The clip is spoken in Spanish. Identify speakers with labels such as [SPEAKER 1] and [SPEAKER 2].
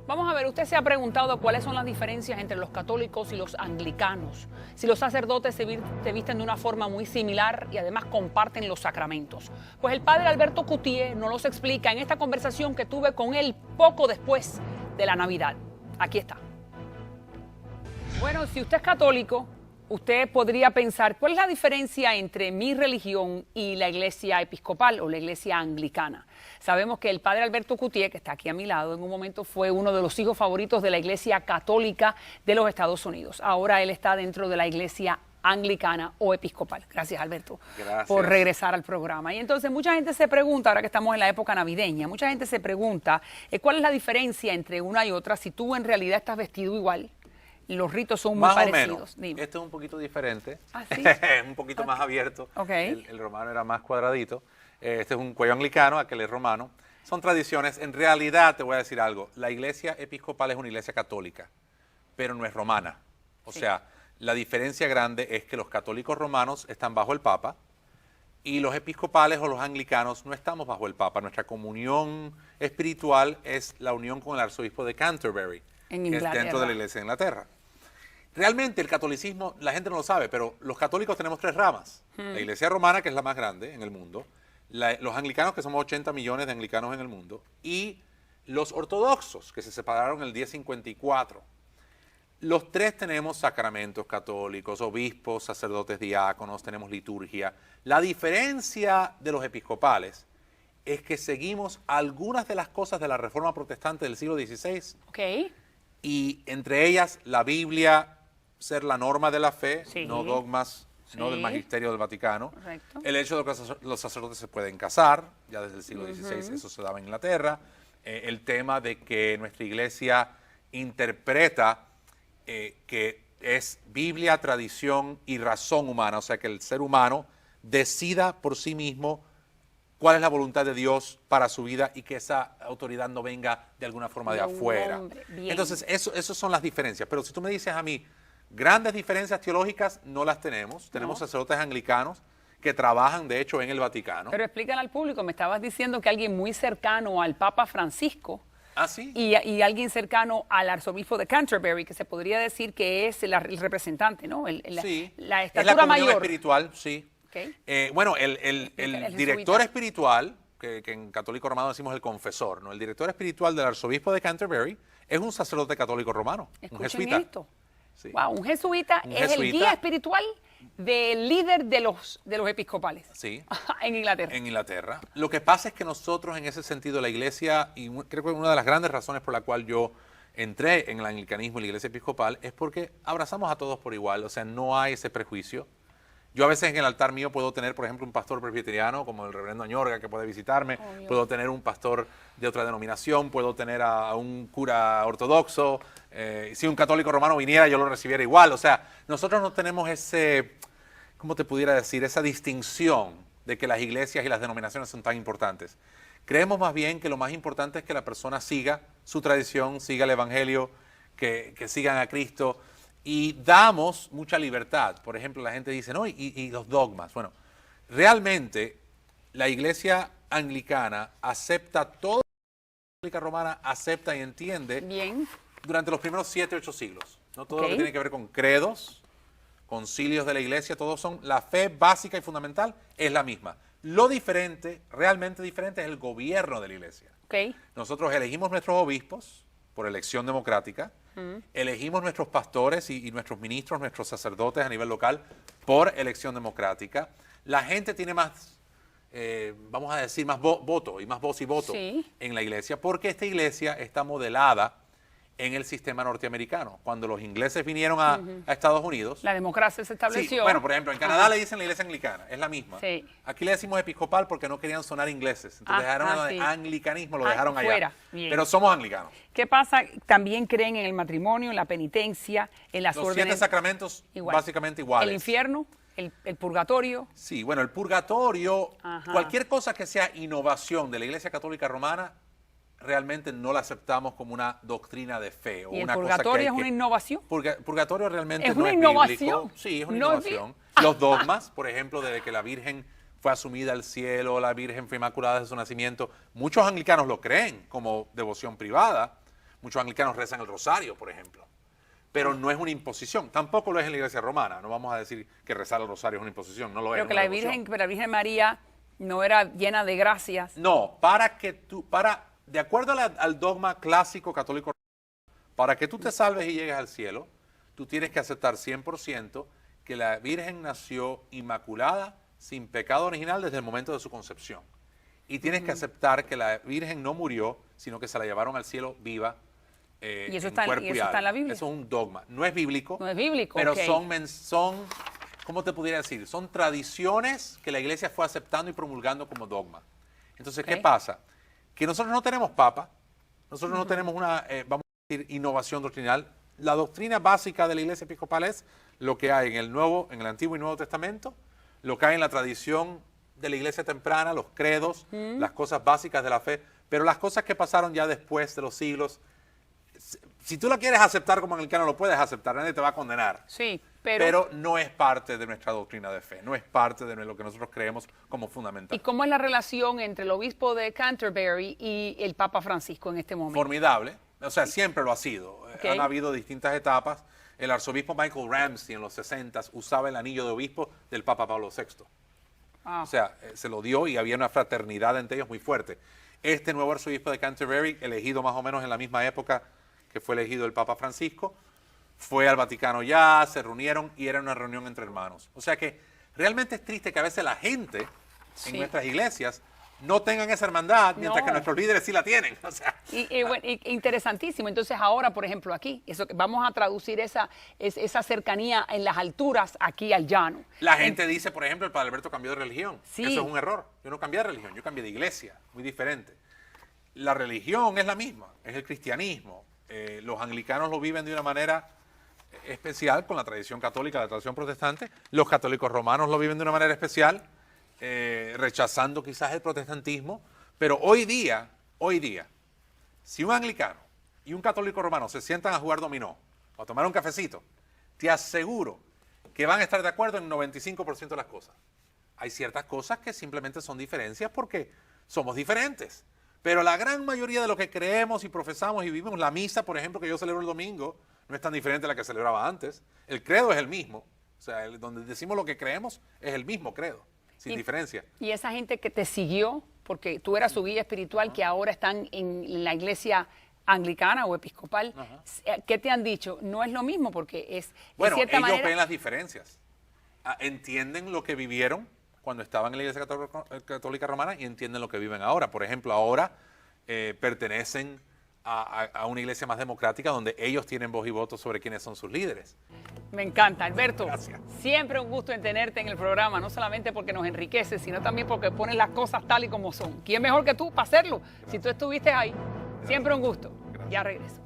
[SPEAKER 1] Vamos a ver, usted se ha preguntado cuáles son las diferencias entre los católicos y los anglicanos. Si los sacerdotes se visten de una forma muy similar y además comparten los sacramentos. Pues el padre Alberto Cutié nos los explica en esta conversación que tuve con él poco después de la Navidad. Aquí está. Bueno, si usted es católico, usted podría pensar, ¿cuál es la diferencia entre mi religión y la iglesia episcopal o la iglesia anglicana? Sabemos que el padre Alberto Cutié, que está aquí a mi lado, en un momento fue uno de los hijos favoritos de la iglesia católica de los Estados Unidos. Ahora él está dentro de la iglesia anglicana o episcopal. Gracias, Alberto, por regresar al programa. Y entonces mucha gente se pregunta, ahora que estamos en la época navideña, mucha gente se pregunta cuál es la diferencia entre una y otra si tú en realidad estás vestido igual. Los ritos son muy parecidos.
[SPEAKER 2] Dime. Este es un poquito diferente,
[SPEAKER 1] ¿Ah, sí?
[SPEAKER 2] un poquito más abierto.
[SPEAKER 1] Okay.
[SPEAKER 2] El romano era más cuadradito. Este es un cuello anglicano, aquel es romano. Son tradiciones. En realidad, te voy a decir algo, la iglesia episcopal es una iglesia católica, pero no es romana. O sea, la diferencia grande es que los católicos romanos están bajo el Papa y los episcopales o los anglicanos no estamos bajo el Papa. Nuestra comunión espiritual es la unión con el arzobispo de Canterbury, que es dentro de la iglesia de Inglaterra. Realmente el catolicismo, la gente no lo sabe, pero los católicos tenemos tres ramas. La iglesia romana, que es la más grande en el mundo, los anglicanos, que somos 80 millones de anglicanos en el mundo, y los ortodoxos, que se separaron en el 1054. Los tres tenemos sacramentos católicos, obispos, sacerdotes, diáconos, tenemos liturgia. La diferencia de los episcopales es que seguimos algunas de las cosas de la Reforma Protestante del siglo XVI.
[SPEAKER 1] Okay.
[SPEAKER 2] Y entre ellas la Biblia ser la norma de la fe, no dogmas, no del magisterio del Vaticano.
[SPEAKER 1] Correcto.
[SPEAKER 2] El hecho de que los sacerdotes se pueden casar, ya desde el siglo XVI eso se daba en Inglaterra. El tema de que nuestra iglesia interpreta que es Biblia, tradición y razón humana, o sea que el ser humano decida por sí mismo cuál es la voluntad de Dios para su vida y que esa autoridad no venga de alguna forma de afuera. Entonces, esas son las diferencias. Pero si tú me dices a mí, grandes diferencias teológicas no las tenemos. Tenemos sacerdotes anglicanos que trabajan, de hecho, en el Vaticano.
[SPEAKER 1] Pero explícale al público, me estabas diciendo que alguien muy cercano al Papa Francisco y alguien cercano al arzobispo de Canterbury, que se podría decir que es el representante, ¿no? La estatura
[SPEAKER 2] es la comunión
[SPEAKER 1] mayor.
[SPEAKER 2] espiritual, sí.
[SPEAKER 1] Okay.
[SPEAKER 2] Bueno, el director espiritual, que en católico romano decimos el confesor, ¿no? El director espiritual del arzobispo de Canterbury es un sacerdote católico romano, un jesuita.
[SPEAKER 1] Esto. Sí. Wow, un jesuita es el guía espiritual del líder de los episcopales.
[SPEAKER 2] Sí.
[SPEAKER 1] En Inglaterra.
[SPEAKER 2] En Inglaterra. Lo que pasa es que nosotros en ese sentido, la iglesia, y creo que una de las grandes razones por la cual yo entré en el anglicanismo y la iglesia episcopal es porque abrazamos a todos por igual, o sea, no hay ese prejuicio. Yo a veces en el altar mío puedo tener, por ejemplo, un pastor presbiteriano, como el reverendo Añorga, que puede visitarme. Puedo tener un pastor de otra denominación, puedo tener a un cura ortodoxo. Si un católico romano viniera, yo lo recibiera igual. O sea, nosotros no tenemos ese, ¿cómo te pudiera decir? Esa distinción de que las iglesias y las denominaciones son tan importantes. Creemos más bien que lo más importante es que la persona siga su tradición, siga el evangelio, que sigan a Cristo. Y damos mucha libertad. Por ejemplo, la gente dice, no, y los dogmas. Bueno, realmente la iglesia anglicana acepta todo, la iglesia romana acepta y entiende durante los primeros 7, 8 siglos. ¿No? Todo lo que tiene que ver con credos, concilios de la iglesia, todos son, la fe básica y fundamental es la misma. Lo diferente, realmente diferente, es el gobierno de la iglesia. Nosotros elegimos nuestros obispos por elección democrática. Elegimos nuestros pastores y nuestros ministros, nuestros sacerdotes a nivel local por elección democrática. La gente tiene más, vamos a decir, más voto y más voz y voto en la iglesia, porque esta iglesia está modelada en el sistema norteamericano. Cuando los ingleses vinieron a Estados Unidos...
[SPEAKER 1] La democracia se estableció.
[SPEAKER 2] Sí, bueno, por ejemplo, en Canadá le dicen la iglesia anglicana, es la misma. Aquí le decimos episcopal porque no querían sonar ingleses. Entonces dejaron el anglicanismo, lo dejaron allá. Pero somos anglicanos.
[SPEAKER 1] ¿Qué pasa? También creen en el matrimonio, en la penitencia, en las órdenes...
[SPEAKER 2] Los 7 sacramentos básicamente iguales.
[SPEAKER 1] ¿El infierno? ¿El purgatorio?
[SPEAKER 2] Sí, bueno, el purgatorio, cualquier cosa que sea innovación de la Iglesia Católica Romana, realmente no la aceptamos como una doctrina de fe. O
[SPEAKER 1] ¿Y el
[SPEAKER 2] una
[SPEAKER 1] purgatorio
[SPEAKER 2] cosa que
[SPEAKER 1] es una innovación?
[SPEAKER 2] Purgatorio realmente
[SPEAKER 1] ¿Es
[SPEAKER 2] no
[SPEAKER 1] una
[SPEAKER 2] es
[SPEAKER 1] innovación?
[SPEAKER 2] bíblico. Sí, es una innovación. Los dogmas, por ejemplo, de que la Virgen fue asumida al cielo, la Virgen fue inmaculada desde su nacimiento, muchos anglicanos lo creen como devoción privada. Muchos anglicanos rezan el rosario, por ejemplo. Pero no es una imposición. Tampoco lo es en la iglesia romana. No vamos a decir que rezar el rosario es una imposición. No lo es.
[SPEAKER 1] Pero que la Virgen María no era llena de gracias.
[SPEAKER 2] No, de acuerdo al dogma clásico católico, para que tú te salves y llegues al cielo, tú tienes que aceptar 100% que la Virgen nació inmaculada, sin pecado original desde el momento de su concepción. Y tienes que aceptar que la Virgen no murió, sino que se la llevaron al cielo viva.
[SPEAKER 1] Y eso, está en la Biblia.
[SPEAKER 2] Eso es un dogma. No es bíblico.
[SPEAKER 1] No es bíblico,
[SPEAKER 2] pero
[SPEAKER 1] okay.
[SPEAKER 2] son, ¿cómo te pudiera decir? Son tradiciones que la iglesia fue aceptando y promulgando como dogma. Entonces, ¿qué pasa? Que nosotros no tenemos papa, nosotros no tenemos una, vamos a decir, innovación doctrinal. La doctrina básica de la iglesia episcopal es lo que hay en el Antiguo y Nuevo Testamento, lo que hay en la tradición de la iglesia temprana, los credos, las cosas básicas de la fe, pero las cosas que pasaron ya después de los siglos, si tú la quieres aceptar como anglicano, lo puedes aceptar, nadie te va a condenar.
[SPEAKER 1] Sí,
[SPEAKER 2] pero no es parte de nuestra doctrina de fe, no es parte de lo que nosotros creemos como fundamental.
[SPEAKER 1] ¿Y cómo es la relación entre el obispo de Canterbury y el Papa Francisco en este momento?
[SPEAKER 2] Formidable, o sea, siempre lo ha sido. Han habido distintas etapas. El arzobispo Michael Ramsey en los 60 usaba el anillo de obispo del Papa Pablo VI. O sea, se lo dio y había una fraternidad entre ellos muy fuerte. Este nuevo arzobispo de Canterbury, elegido más o menos en la misma época que fue elegido el Papa Francisco, fue al Vaticano ya, se reunieron y era una reunión entre hermanos. O sea que realmente es triste que a veces la gente en nuestras iglesias no tengan esa hermandad, mientras que nuestros líderes sí la tienen. O sea,
[SPEAKER 1] interesantísimo. Entonces ahora, por ejemplo, aquí, vamos a traducir esa cercanía en las alturas aquí al llano.
[SPEAKER 2] La gente dice, por ejemplo, el Padre Alberto cambió de religión.
[SPEAKER 1] Sí.
[SPEAKER 2] Eso es un error. Yo no cambié de religión, yo cambié de iglesia, muy diferente. La religión es la misma, es el cristianismo. Los anglicanos lo viven de una manera especial con la tradición católica, la tradición protestante. Los católicos romanos lo viven de una manera especial, rechazando quizás el protestantismo. Pero hoy día, si un anglicano y un católico romano se sientan a jugar dominó o a tomar un cafecito, te aseguro que van a estar de acuerdo en 95% de las cosas. Hay ciertas cosas que simplemente son diferencias porque somos diferentes. Pero la gran mayoría de lo que creemos y profesamos y vivimos, la misa, por ejemplo, que yo celebro el domingo, no es tan diferente a la que celebraba antes. El credo es el mismo. O sea, donde decimos lo que creemos es el mismo credo, sin diferencia.
[SPEAKER 1] Y esa gente que te siguió, porque tú eras su guía espiritual, que ahora están en la iglesia anglicana o episcopal, ¿qué te han dicho? No es lo mismo porque es,
[SPEAKER 2] bueno,
[SPEAKER 1] de cierta
[SPEAKER 2] ellos
[SPEAKER 1] manera,
[SPEAKER 2] ven las diferencias. Entienden lo que vivieron cuando estaban en la iglesia católica romana y entienden lo que viven ahora. Por ejemplo, ahora pertenecen a una iglesia más democrática donde ellos tienen voz y voto sobre quiénes son sus líderes.
[SPEAKER 1] Me encanta, Alberto.
[SPEAKER 2] Gracias.
[SPEAKER 1] Siempre un gusto en tenerte en el programa, no solamente porque nos enriqueces, sino también porque pones las cosas tal y como son. ¿Quién mejor que tú para hacerlo? Gracias. Si tú estuviste ahí. Gracias. Siempre un gusto. Gracias. Ya regreso.